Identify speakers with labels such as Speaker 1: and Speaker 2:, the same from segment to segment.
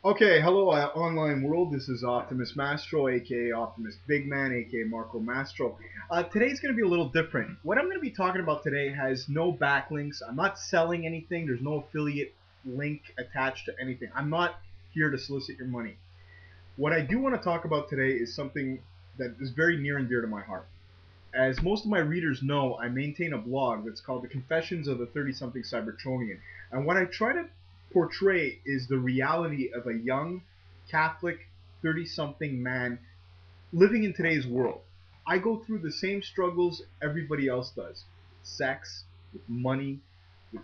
Speaker 1: Okay, hello online world. This is Optimusmastro, aka Optimus Big Man, aka Marco Mastro. Today's going to be a little different. What I'm going to be talking about today has no backlinks. I'm not selling anything. There's no affiliate link attached to anything. I'm not here to solicit your money. What I do want to talk about today is something that is very near and dear to my heart. As most of my readers know, I maintain a blog that's called The Confessions of the 30-something Cybertronian. And what I try to portray is the reality of a young Catholic 30-something man living in today's world. I go through the same struggles everybody else does. Sex, with money, with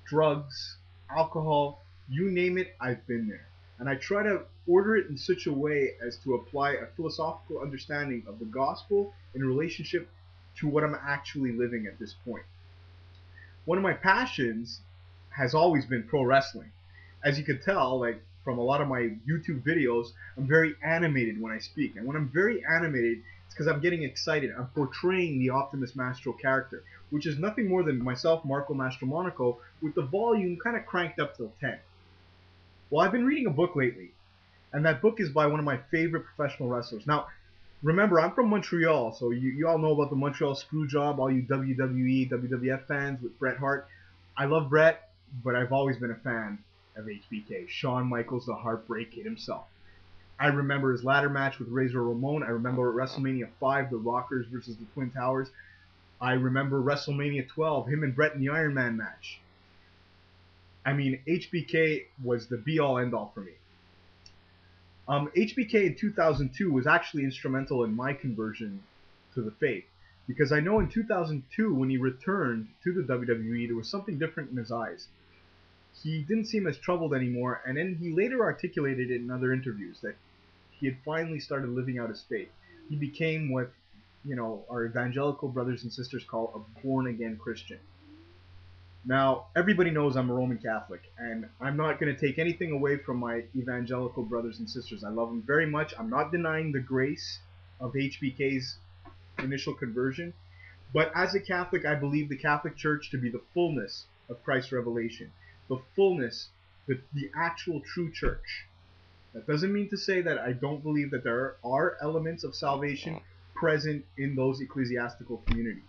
Speaker 1: drugs, alcohol, you name it, I've been there. And I try to order it in such a way as to apply a philosophical understanding of the gospel in relationship to what I'm actually living at this point. One of my passions has always been pro wrestling. As you can tell, like from a lot of my YouTube videos, I'm very animated when I speak. And when I'm very animated, it's because I'm getting excited. I'm portraying the Optimusmastro character, which is nothing more than myself, Marco Mastromonaco, with the volume kind of cranked up till 10. Well, I've been reading a book lately, and that book is by one of my favorite professional wrestlers. Now, remember, I'm from Montreal, so you all know about the Montreal Screwjob, all you WWE, WWF fans with Bret Hart. I love Bret, but I've always been a fan of HBK, Shawn Michaels, the Heartbreak Kid himself. I remember his ladder match with Razor Ramon. I remember WrestleMania 5, the Rockers versus the Twin Towers. I remember WrestleMania 12, him and Bret in the Iron Man match. I mean, HBK was the be-all, end-all for me. HBK in 2002 was actually instrumental in my conversion to the faith, because I know in 2002 when he returned to the WWE there was something different in his eyes. He didn't seem as troubled anymore, and then he later articulated it in other interviews that he had finally started living out his faith. He became what our evangelical brothers and sisters call a born-again Christian. Now, everybody knows I'm a Roman Catholic, and I'm not going to take anything away from my evangelical brothers and sisters. I love them very much. I'm not denying the grace of HBK's initial conversion, but as a Catholic, I believe the Catholic Church to be the fullness of Christ's revelation, the fullness, the actual true church. That doesn't mean to say that I don't believe that there are elements of salvation present in those ecclesiastical communities.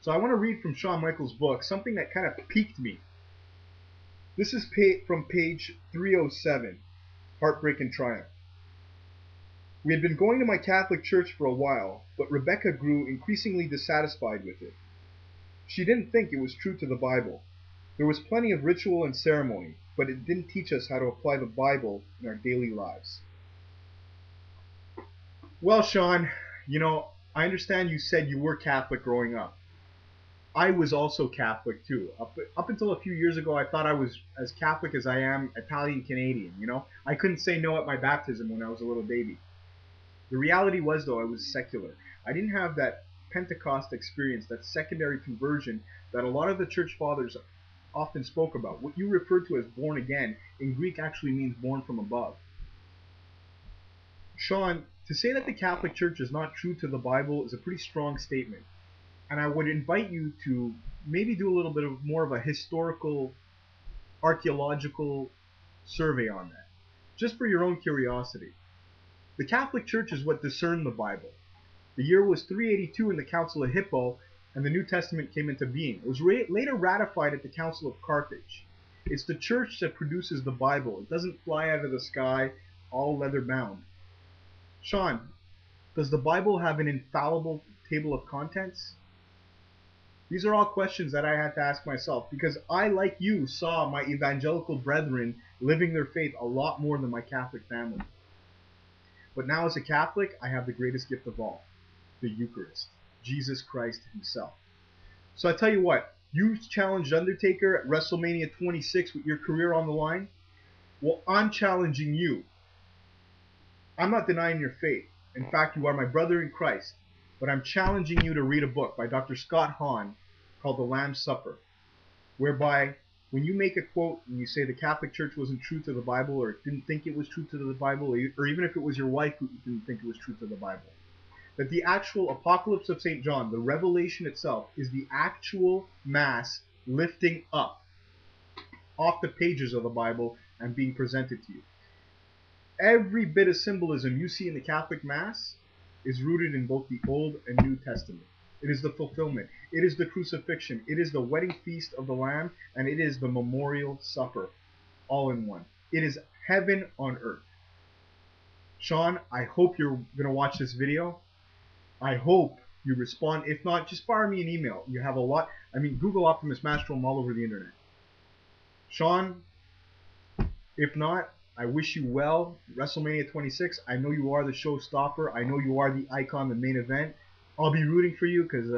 Speaker 1: So I want to read from Shawn Michaels' book something that kind of piqued me. This is from page 307, Heartbreak and Triumph. We had been going to my Catholic church for a while, but Rebecca grew increasingly dissatisfied with it. She didn't think it was true to the Bible. There was plenty of ritual and ceremony, but it didn't teach us how to apply the Bible in our daily lives. Well, Shawn, I understand you said you were Catholic growing up. I was also Catholic too. Up until a few years ago, I thought I was as Catholic as I am Italian Canadian. I couldn't say no at my baptism when I was a little baby. The reality was, though, I was secular. I didn't have that Pentecost experience, that secondary conversion that a lot of the church fathers often spoke about. What you refer to as born again in Greek actually means born from above. Shawn, to say that the Catholic Church is not true to the Bible is a pretty strong statement. And I would invite you to maybe do a little bit of more of a historical, archaeological survey on that, just for your own curiosity. The Catholic Church is what discerned the Bible. The year was 382 in the Council of Hippo, and the New Testament came into being. It was later ratified at the Council of Carthage. It's the church that produces the Bible. It doesn't fly out of the sky, all leather bound. Shawn, does the Bible have an infallible table of contents? These are all questions that I had to ask myself because I, like you, saw my evangelical brethren living their faith a lot more than my Catholic family. But now as a Catholic, I have the greatest gift of all, the Eucharist, Jesus Christ himself. So I tell you what, you challenged Undertaker at WrestleMania 26 with your career on the line. Well, I'm challenging you. I'm not denying your faith. In fact, you are my brother in Christ. But I'm challenging you to read a book by Dr. Scott Hahn called The Lamb's Supper, whereby when you make a quote and you say the Catholic Church wasn't true to the Bible or didn't think it was true to the Bible, or even if it was your wife who didn't think it was true to the Bible, that the actual Apocalypse of St. John, the revelation itself, is the actual Mass lifting up off the pages of the Bible and being presented to you. Every bit of symbolism you see in the Catholic Mass is rooted in both the Old and New Testament. It is the fulfillment. It is the crucifixion. It is the wedding feast of the Lamb, and it is the memorial supper, all in one. It is heaven on earth. Shawn, I hope you're going to watch this video. I hope you respond. If not, just fire me an email. You have a lot. I mean, Google Optimusmastro. I'm all over the internet. Shawn, if not, I wish you well. WrestleMania 26. I know you are the showstopper. I know you are the icon, the main event. I'll be rooting for you because,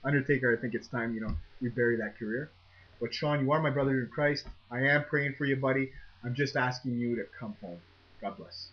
Speaker 1: Undertaker, I think it's time, we bury that career. But Shawn, you are my brother in Christ. I am praying for you, buddy. I'm just asking you to come home. God bless.